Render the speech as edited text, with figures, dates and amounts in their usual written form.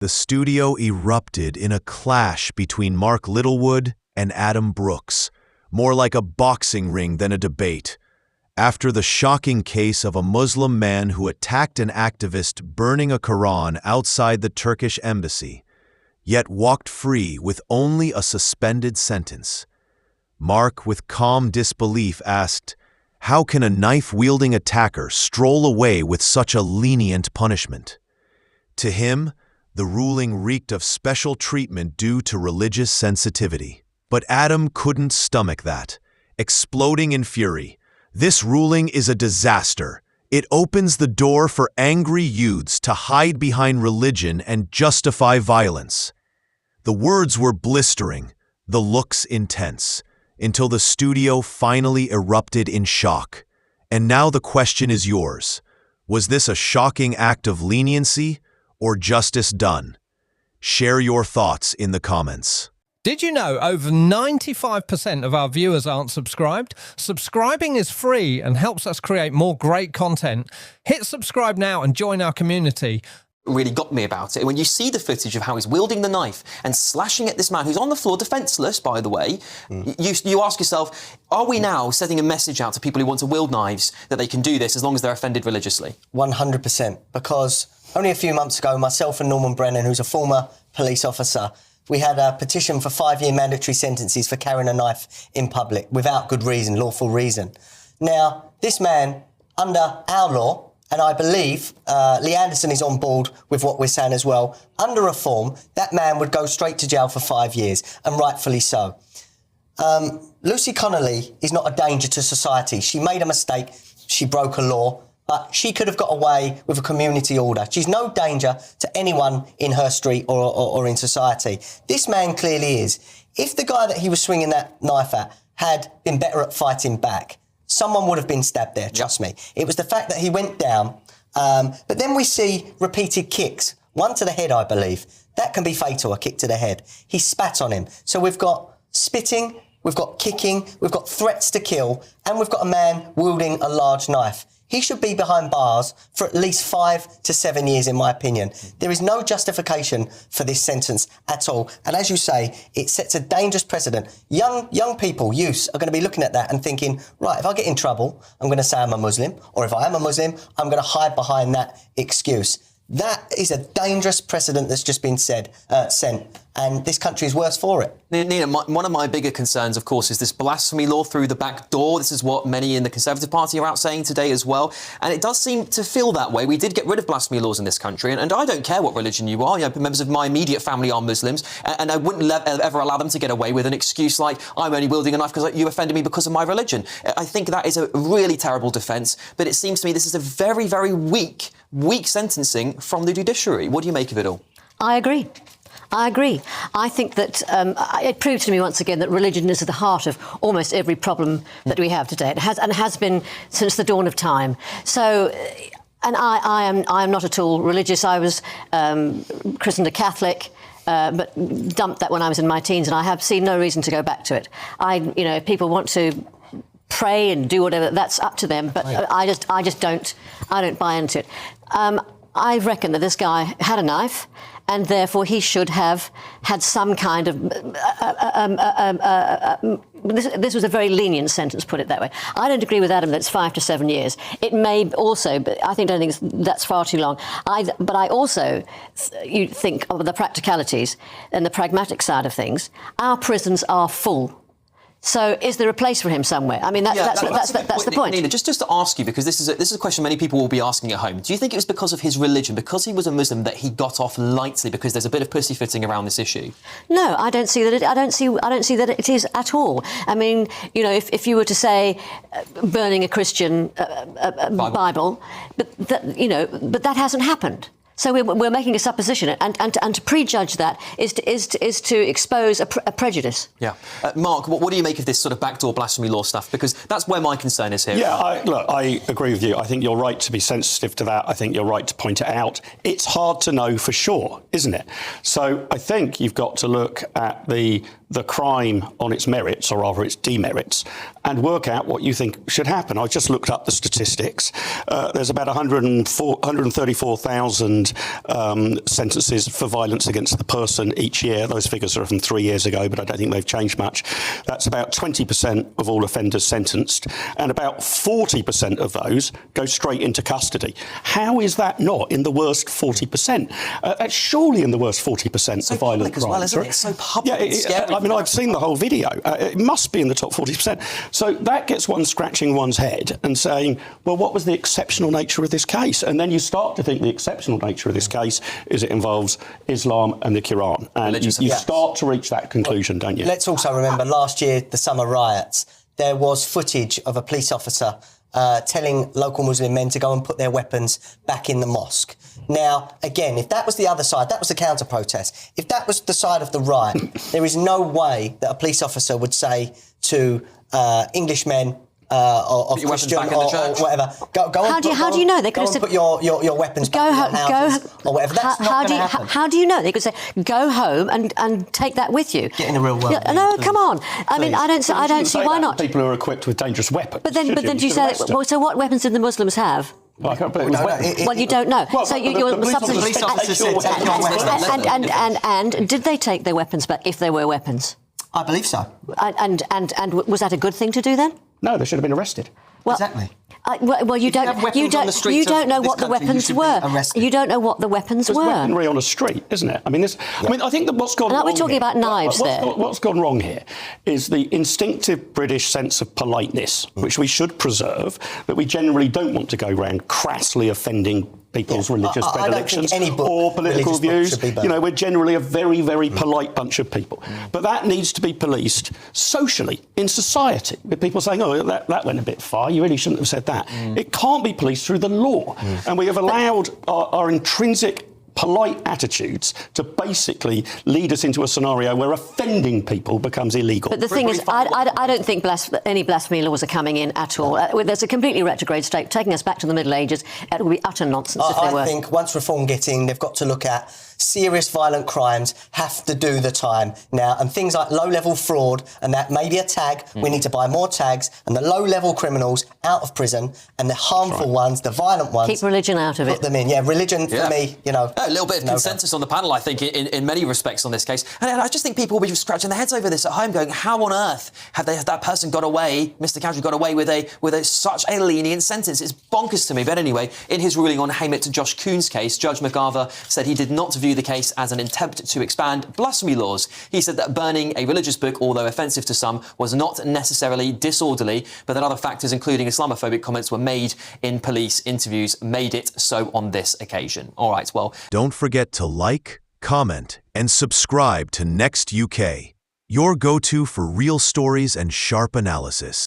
The studio erupted in a clash between Mark Littlewood and Adam Brooks, more like a boxing ring than a debate, after the shocking case of a Muslim man who attacked an activist burning a Quran outside the Turkish embassy, yet walked free with only a suspended sentence. Mark, with calm disbelief, asked, "How can a knife-wielding attacker stroll away with such a lenient punishment?" To him, the ruling reeked of special treatment due to religious sensitivity. But Adam couldn't stomach that, exploding in fury. "This ruling is a disaster. It opens the door for angry youths to hide behind religion and justify violence." The words were blistering, the looks intense, until the studio finally erupted in shock. And now the question is yours. Was this a shocking act of leniency or justice done? Share your thoughts in the comments. Did you know over 95% of our viewers aren't subscribed? Subscribing is free and helps us create more great content. Hit subscribe now and join our community. Really got me about it. When you see the footage of how he's wielding the knife and slashing at this man who's on the floor, defenceless, by the way, you ask yourself, are we now sending a message out to people who want to wield knives that they can do this as long as they're offended religiously? 100%. Because only a few months ago, myself and Norman Brennan, who's a former police officer, we had a petition for 5-year mandatory sentences for carrying a knife in public without good reason, lawful reason. Now, this man, under our law, and I believe Lee Anderson is on board with what we're saying as well, under reform, that man would go straight to jail for 5 years, and rightfully so. Lucy Connolly is not a danger to society. She made a mistake, she broke a law, but she could have got away with a community order. She's no danger to anyone in her street or in society. This man clearly is. If the guy that he was swinging that knife at had been better at fighting back, someone would have been stabbed there, trust me. It was the fact that he went down, but then we see repeated kicks, one to the head, I believe. That can be fatal, a kick to the head. He spat on him. So we've got spitting, we've got kicking, we've got threats to kill, and we've got a man wielding a large knife. He should be behind bars for at least 5 to 7 years, in my opinion. There is no justification for this sentence at all. And as you say, it sets a dangerous precedent. Young people, youths, are going to be looking at that and thinking, right, if I get in trouble, I'm going to say I'm a Muslim, or if I am a Muslim, I'm going to hide behind that excuse. That is a dangerous precedent that's just been sent, and this country is worse for it. Nina, one of my bigger concerns, of course, is this blasphemy law through the back door. This is what many in the Conservative Party are out saying today as well. And it does seem to feel that way. We did get rid of blasphemy laws in this country. And I don't care what religion you are. You know, members of my immediate family are Muslims. And I wouldn't ever allow them to get away with an excuse like, I'm only wielding a knife because you offended me because of my religion. I think that is a really terrible defence. But it seems to me this is a very, very weak sentencing from the judiciary. What do you make of it all? I agree. I think that it proves to me once again that religion is at the heart of almost every problem that we have today. It has been since the dawn of time. So, and I am not at all religious. I was christened a Catholic. But dumped that when I was in my teens, and I have seen no reason to go back to it. If people want to pray and do whatever, that's up to them. But I just don't buy into it. I reckon that this guy had a knife, and therefore he should have had some kind of... This was a very lenient sentence, put it that way. I don't agree with Adam that it's 5 to 7 years. It may also, but I don't think that's far too long. But I also you think of the practicalities and the pragmatic side of things. Our prisons are full. So is there a place for him somewhere? I mean, that's the point. Nina, just to ask you, because this is a question many people will be asking at home. Do you think it was because of his religion, because he was a Muslim, that he got off lightly because there's a bit of pussyfooting around this issue? No, I don't see that. I don't see that it is at all. I mean, if you were to say burning a Christian Bible, but that hasn't happened. So we're making a supposition, and to prejudge that is to expose a prejudice. Yeah, Mark, what do you make of this sort of backdoor blasphemy law stuff? Because that's where my concern is here. Yeah, I agree with you. I think you're right to be sensitive to that. I think you're right to point it out. It's hard to know for sure, isn't it? So I think you've got to look at the the crime on its merits, or rather its demerits, and work out what you think should happen. I just looked up the statistics. There's about 134,000 sentences for violence against the person each year. Those figures are from 3 years ago, but I don't think they've changed much. That's about 20% of all offenders sentenced, and about 40% of those go straight into custody. How is that not in the worst 40%? That's surely in the worst 40% of violent crimes. Well, isn't it? It's so public and scary. I mean, I've seen the whole video. It must be in the top 40%. So that gets one scratching one's head and saying, well, what was the exceptional nature of this case? And then you start to think the exceptional nature of this case is it involves Islam and the Quran. And you start to reach that conclusion, don't you? Let's also remember last year, the summer riots, there was footage of a police officer telling local Muslim men to go and put their weapons back in the mosque. Now, again, if that was the other side, that was the counter-protest. If that was the side of the riot, there is no way that a police officer would say to Englishmen or Christian or whatever, go how do you know? They could have said, put your weapons back in your houses or whatever. That's not going to happen. How do you know? They could say, go home and take that with you. Get in the real world. Yeah, no, come on. I mean, I don't see why not. People who are equipped with dangerous weapons. But then you say, well, so what weapons did the Muslims have? Well, you don't know. Well, so you're police officer said, take your weapons back. And did they take their weapons back if they were weapons? I believe so. And was that a good thing to do then? No, they should have been arrested. Well, exactly. Well, you don't know what the weapons were. You don't know what the weapons were. It's weaponry on a street, isn't it? I mean, I think that what's gone wrong. Aren't we talking about knives there? What's gone wrong here is the instinctive British sense of politeness, which we should preserve, that we generally don't want to go around crassly offending people's religious predilections or political views. We're generally a very, very polite bunch of people. But that needs to be policed socially, in society, with people saying, oh, that went a bit far, you really shouldn't have said that. It can't be policed through the law. And we have allowed our intrinsic polite attitudes to basically lead us into a scenario where offending people becomes illegal. But the thing is, I don't think any blasphemy laws are coming in at all. There's a completely retrograde state taking us back to the Middle Ages. It would be utter nonsense if they were. I think once reform gets in, they've got to look at serious violent crimes have to do the time now, and things like low-level fraud, and that may be a tag. We need to buy more tags, and the low-level criminals out of prison, and the harmful ones, the violent ones, keep religion out of it. Put them in. Yeah, religion for me, a little bit of consensus on the panel, I think, in many respects on this case. And I just think people will be scratching their heads over this at home, going, how on earth has that person got away, Mr. Cowdrey got away with such a lenient sentence? It's bonkers to me. But anyway, in his ruling on Hamit to Josh Coon's case, Judge McGarver said he did not view the case as an attempt to expand blasphemy laws. He said that burning a religious book, although offensive to some, was not necessarily disorderly, but that other factors, including Islamophobic comments, were made in police interviews, made it so on this occasion. All right, well... Don't forget to like, comment, and subscribe to Next UK, your go-to for real stories and sharp analysis.